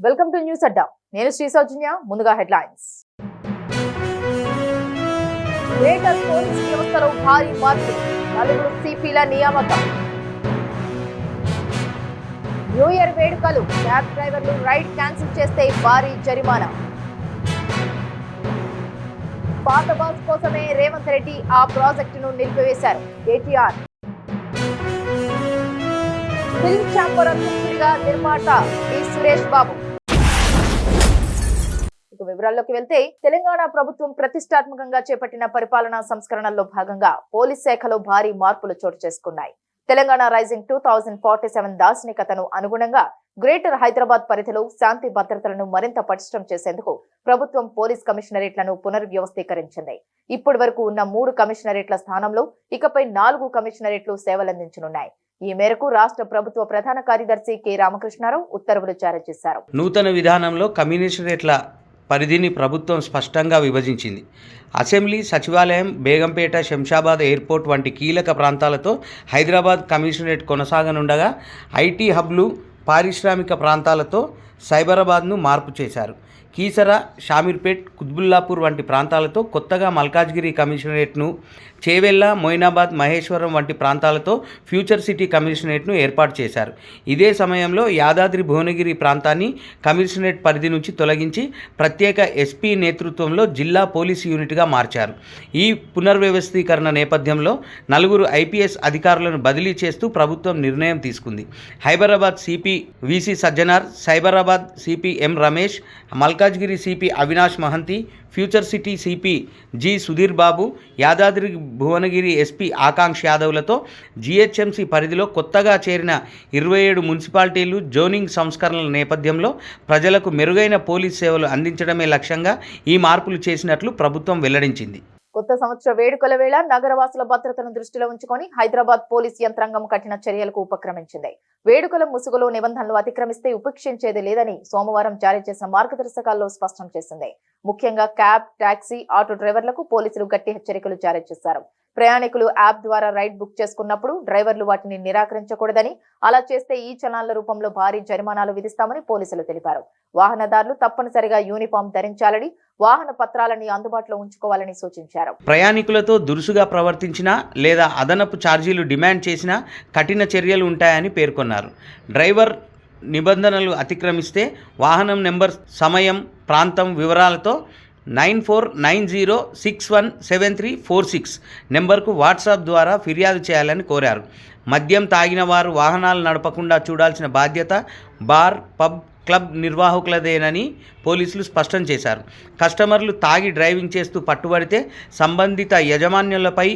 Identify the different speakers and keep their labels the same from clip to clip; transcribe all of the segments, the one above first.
Speaker 1: Welcome to news అడ్డా. నేను శ్రీ సౌజన్య. ముందుగా headlines. Greater police వ్యవస్థలో భారీ మార్పులు, 4 సిపిల నియామకం. న్యూ ఇయర్ వేడుకలు, క్యాబ్ డ్రైవర్లు రైడ్ క్యాన్సిల్ చేస్తే భారీ జరిమానా. పాత బాస్ కోసమే రేవంత్ రెడ్డి ఆ ప్రాజెక్టును నిలిపివేశారు కేటీఆర్. ఫిల్మ్ ఛాంబర్ అధ్యక్షుడిగా నిర్మాత డి సురేష్ బాబు. ఇక వివరాల్లోకి వెళ్తే, తెలంగాణ ప్రభుత్వం ప్రతిష్టాత్మకంగా చేపట్టిన పరిపాలనా సంస్కరణల్లో భాగంగా పోలీస్ శాఖలో భారీ మార్పులు చోటు చేసుకున్నాయి. తెలంగాణ రైజింగ్ 2047 దార్శనికతను అనుగుణంగా గ్రేటర్ హైదరాబాద్ పరిధిలో శాంతి భద్రతలను మరింత పటిష్టం చేసేందుకు ప్రభుత్వం పోలీస్ కమిషనరేట్లను పునర్వ్యవస్థీకరించింది. ఇప్పటి వరకు ఉన్న 3 కమిషనరేట్ల స్థానంలో ఇకపై 4 కమిషనరేట్లు సేవలందించనున్నాయి. ఈ మేరకు రాష్ట్ర ప్రభుత్వ ప్రధాన కార్యదర్శి కె రామకృష్ణారావు ఉత్తర్వులు జారీ చేశారు.
Speaker 2: నూతన విధానంలో కమిషనరేట్ల పరిధిని ప్రభుత్వం స్పష్టంగా విభజించింది. అసెంబ్లీ, సచివాలయం, బేగంపేట, శంషాబాద్ ఎయిర్పోర్ట్ వంటి కీలక ప్రాంతాలతో హైదరాబాద్ కమిషనరేట్ కొనసాగనుండగా ఐటీ హబ్లు, పారిశ్రామిక ప్రాంతాలతో సైబరాబాద్ను మార్పు చేశారు. కీసర, షామీర్పేట్, కుత్బుల్లాపూర్ వంటి ప్రాంతాలతో కొత్తగా మల్కాజ్గిరి కమిషనరేట్ను, చేవెళ్ల, మొయినాబాద్, మహేశ్వరం వంటి ప్రాంతాలతో ఫ్యూచర్ సిటీ కమిషనరేట్ను ఏర్పాటు చేశారు. ఇదే సమయంలో యాదాద్రి భువనగిరి ప్రాంతాన్ని కమిషనరేట్ పరిధి నుంచి తొలగించి ప్రత్యేక ఎస్పీ నేతృత్వంలో జిల్లా పోలీసు యూనిట్గా మార్చారు. ఈ పునర్వ్యవస్థీకరణ నేపథ్యంలో 4 ఐపీఎస్ అధికారులను బదిలీ చేస్తూ ప్రభుత్వం నిర్ణయం తీసుకుంది. Hyderabad CP V C Sajjanar, Cyberabad CP M Ramesh, Malkajgiri CP Avinash Mohanty, future city CP G Sudheer Babu, Yadadri Bhuvanagiri SP Akanksha యాదవ్లతో జీహెచ్ఎంసీ పరిధిలో కొత్తగా చేరిన 27 మున్సిపాలిటీలు జోనింగ్ సంస్కరణల నేపథ్యంలో ప్రజలకు మెరుగైన పోలీస్ సేవలు అందించడమే లక్ష్యంగా ఈ మార్పులు చేసినట్లు ప్రభుత్వం వెల్లడించింది.
Speaker 1: కొత్త సంవత్సర వేడుకల వేళ నగరవాసుల భద్రతను దృష్టిలో ఉంచుకొని హైదరాబాద్ పోలీస్ యంత్రాంగం కఠిన చర్యలకు ఉపక్రమించింది. వేడుకల ముసుగులో నిబంధనలు అతిక్రమిస్తే ఉపేక్షించేది లేదని సోమవారం జారీ చేసిన మార్గదర్శకాల్లో స్పష్టం చేసింది. ముఖ్యంగా క్యాబ్, టాక్సీ, ఆటో డ్రైవర్లకు పోలీసులు గట్టి హెచ్చరికలు జారీ చేశారు. ప్రయాణికులు యాప్ ద్వారా రైడ్ బుక్ చేసుకున్నప్పుడు డ్రైవర్లు వాటిని నిరాకరించకూడదని, అలా చేస్తే ఈ చలాన్ల రూపంలో భారీ జరిమానాలు విధిస్తామని పోలీసులు తెలిపారు. వాహనదారులు తప్పనిసరిగా యూనిఫామ్ ధరించాలని, వాహన పత్రాలని అందుబాటులో ఉంచుకోవాలని సూచించారు.
Speaker 2: ప్రయాణికులతో దురుసుగా ప్రవర్తించినా లేదా అదనపు ఛార్జీలు డిమాండ్ చేసినా కఠిన చర్యలు ఉంటాయని పేర్కొన్నారు. డ్రైవర్ నిబంధనలు అతిక్రమిస్తే వాహనం నెంబర్, సమయం, ప్రాంతం వివరాలతో 9490617346 నెంబర్కు వాట్సాప్ ద్వారా ఫిర్యాదు చేయాలని కోరారు. మద్యం తాగిన వారు వాహనాలు నడపకుండా చూడాల్సిన బాధ్యత బార్, పబ్, క్లబ్ నిర్వాహకులదేనని పోలీసులు స్పష్టం చేశారు. కస్టమర్లు తాగి డ్రైవింగ్ చేస్తూ పట్టుబడితే సంబంధిత యజమానులపై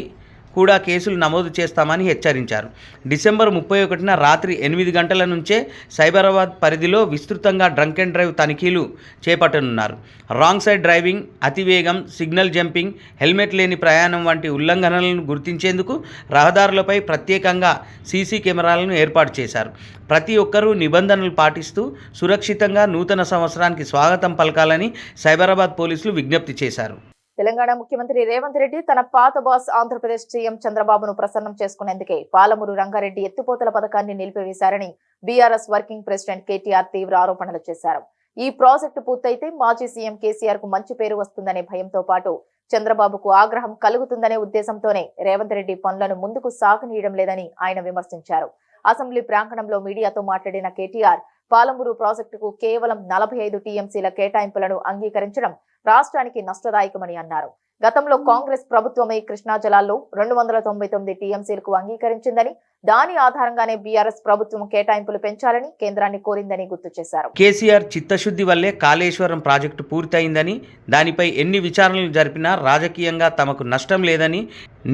Speaker 2: కూడా కేసులు నమోదు చేస్తామని హెచ్చరించారు. డిసెంబర్ 31న రాత్రి 8 గంటల నుంచే సైబరాబాద్ పరిధిలో విస్తృతంగా డ్రంక్ అండ్ డ్రైవ్ తనిఖీలు చేపట్టనున్నారు. రాంగ్ సైడ్ డ్రైవింగ్, అతివేగం, సిగ్నల్ జంపింగ్, హెల్మెట్ లేని ప్రయాణం వంటి ఉల్లంఘనలను గుర్తించేందుకు రహదారులపై ప్రత్యేకంగా సీసీ కెమెరాలను ఏర్పాటు చేశారు. ప్రతి ఒక్కరూ నిబంధనలు పాటిస్తూ సురక్షితంగా నూతన సంవత్సరానికి స్వాగతం పలకాలని సైబరాబాద్ పోలీసులు విజ్ఞప్తి చేశారు.
Speaker 1: తెలంగాణ ముఖ్యమంత్రి రేవంత్ రెడ్డి తన పాత బాస్ ఆంధ్రప్రదేశ్ సీఎం చంద్రబాబును ప్రసన్నం చేసుకునేందుకే పాలమూరు రంగారెడ్డి ఎత్తిపోతల పథకాన్ని నిలిపివేశారని బీఆర్ఎస్ వర్కింగ్ ప్రెసిడెంట్ కేటీఆర్ తీవ్ర ఆరోపణలు చేశారు. ఈ ప్రాజెక్టు పూర్తయితే మాజీ సీఎం కేసీఆర్ కు మంచి పేరు వస్తుందనే భయంతో పాటు చంద్రబాబుకు ఆగ్రహం కలుగుతుందనే ఉద్దేశంతోనే రేవంత్ రెడ్డి పనులను ముందుకు సాగనీయడం లేదని ఆయన విమర్శించారు. అసెంబ్లీ ప్రాంగణంలో మీడియాతో మాట్లాడిన కేటీఆర్ పాలమూరు ప్రాజెక్టుకు కేవలం 45 టీఎంసీల కేటాయింపులను అంగీకరించడం రాష్ట్రానికి నష్టదాయకమని అన్నారు. గతంలో కాంగ్రెస్ ప్రభుత్వమే కృష్ణా జలాల్లో 299 టీఎంసీలకు అంగీకరించిందని, దాని ఆధారంగానే బీఆర్ఎస్ ప్రభుత్వం కేటాయింపులు పెంచాలని కేంద్రాన్ని కోరిందని గుర్తు చేశారు.
Speaker 2: కేసీఆర్ చిత్తశుద్ధి వల్లే కాళేశ్వరం ప్రాజెక్టు పూర్తయిందని, దానిపై ఎన్ని విచారణలు జరిపినా రాజకీయంగా తమకు నష్టం లేదని,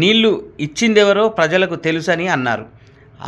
Speaker 2: నీళ్లు ఇచ్చిందెవరో ప్రజలకు తెలుసని అన్నారు.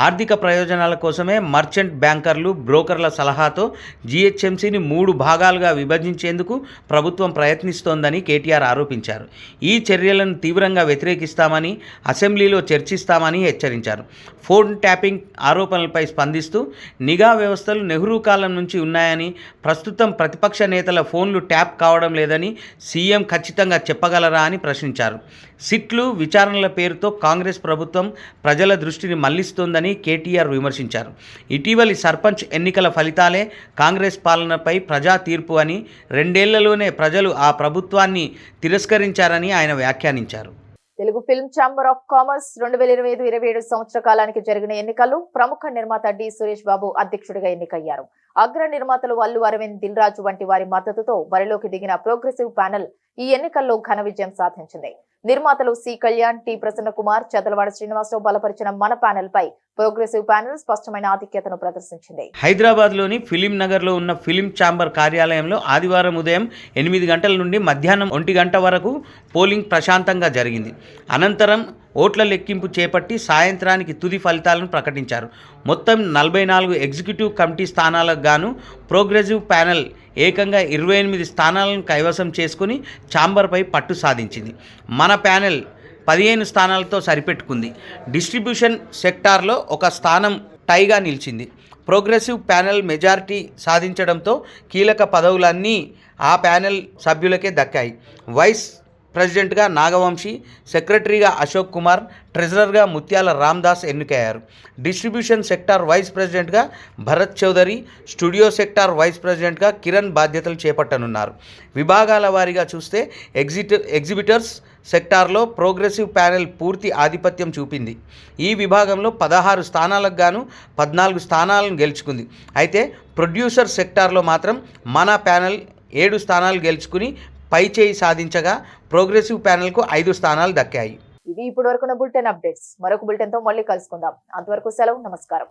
Speaker 2: ఆర్థిక ప్రయోజనాల కోసమే మర్చెంట్ బ్యాంకర్లు, బ్రోకర్ల సలహాతో జీహెచ్ఎంసీని 3 భాగాలుగా విభజించేందుకు ప్రభుత్వం ప్రయత్నిస్తోందని కేటీఆర్ ఆరోపించారు. ఈ చర్యలను తీవ్రంగా వ్యతిరేకిస్తామని, అసెంబ్లీలో చర్చిస్తామని హెచ్చరించారు. ఫోన్ ట్యాపింగ్ ఆరోపణలపై స్పందిస్తూ నిఘా వ్యవస్థలు నెహ్రూ కాలం నుంచి ఉన్నాయని, ప్రస్తుతం ప్రతిపక్ష నేతల ఫోన్లు ట్యాప్ కావడం లేదని సీఎం ఖచ్చితంగా చెప్పగలరా అని ప్రశ్నించారు. సిట్లు విచారణల పేరుతో కాంగ్రెస్ ప్రభుత్వం ప్రజల దృష్టిని మళ్లిస్తోందని కేటీఆర్ విమర్శించారు. ఇటీవలి సర్పంచ్ ఎన్నికల ఫలితాలే కాంగ్రెస్ పాలనపై ప్రజా తీర్పు అని, 2 ఏళ్లలోనే ప్రజలు ఆ ప్రభుత్వాన్ని తిరస్కరించారని ఆయన వ్యాఖ్యానించారు.
Speaker 1: Telugu film chamber of commerce 2025-27 సంవత్సర కాలానికి జరిగిన ఎన్నికల్లో ప్రముఖ నిర్మాత డి సురేష్ బాబు అధ్యక్షుడిగా ఎన్నికయ్యారు. అగ్ర నిర్మాతలు అల్లు అరవింద్, దిల్ రాజు వంటి వారి మద్దతుతో బరిలోకి దిగిన ప్రోగ్రెసివ్ ప్యానెల్ ఈ ఎన్నికల్లో ఘన విజయం సాధించింది. నిర్మాతలు సి కళ్యాణ్, టి ప్రసన్న కుమార్, చదలవాడ శ్రీనివాసరావు బలపరిచిన మన ప్యానెల్ పై ప్రోగ్రెసివ్ ప్యానెల్ స్పష్టమైన ఆధిక్యతను ప్రదర్శించింది.
Speaker 2: హైదరాబాద్లోని ఫిలిం నగర్లో ఉన్న ఫిలిం ఛాంబర్ కార్యాలయంలో ఆదివారం ఉదయం 8 గంటల నుండి మధ్యాహ్నం 1 గంట వరకు పోలింగ్ ప్రశాంతంగా జరిగింది. అనంతరం ఓట్ల లెక్కింపు చేపట్టి సాయంత్రానికి తుది ఫలితాలను ప్రకటించారు. మొత్తం 44 ఎగ్జిక్యూటివ్ కమిటీ స్థానాలకు గాను ప్రోగ్రెసివ్ ప్యానెల్ ఏకంగా 28 స్థానాలను కైవసం చేసుకుని ఛాంబర్పై పట్టు సాధించింది. మన ప్యానెల్ 15 స్థానాలతో సరిపెట్టుకుంది. డిస్ట్రిబ్యూషన్ సెక్టార్లో ఒక స్థానం టైగా నిలిచింది. ప్రోగ్రెసివ్ ప్యానెల్ మెజారిటీ సాధించడంతో కీలక పదవులన్నీ ఆ ప్యానెల్ సభ్యులకే దక్కాయి. వైస్ ప్రెసిడెంట్గా నాగవంశీ, సెక్రటరీగా అశోక్ కుమార్, ట్రెజరర్గా ముత్యాల రామ్దాస్ ఎన్నికయ్యారు. డిస్ట్రిబ్యూషన్ సెక్టార్ వైస్ ప్రెసిడెంట్గా Bharat Chaudhary, studio sector vice ప్రెసిడెంట్గా కిరణ్ బాధ్యతలు చేపట్టనున్నారు. విభాగాల వారీగా చూస్తే ఎగ్జిబిటర్స్ సెక్టార్లో ప్రోగ్రెసివ్ ప్యానెల్ పూర్తి ఆధిపత్యం చూపింది. ఈ విభాగంలో 16 స్థానాలకు గాను 14 స్థానాలను గెలుచుకుంది. అయితే ప్రొడ్యూసర్ సెక్టార్లో మాత్రం మన ప్యానెల్ 7 స్థానాలు గెలుచుకుని పైచేయి సాధించగా ప్రోగ్రెసివ్ ప్యానెల్కు 5 స్థానాలు దక్కాయి.
Speaker 1: ఇవి ఇప్పటి వరకున్న బులెటిన్ అప్డేట్స్. మరొక బులెటిన్ తో మళ్ళీ కలుసుకుందాం. అంతవరకు సెలవు, నమస్కారం.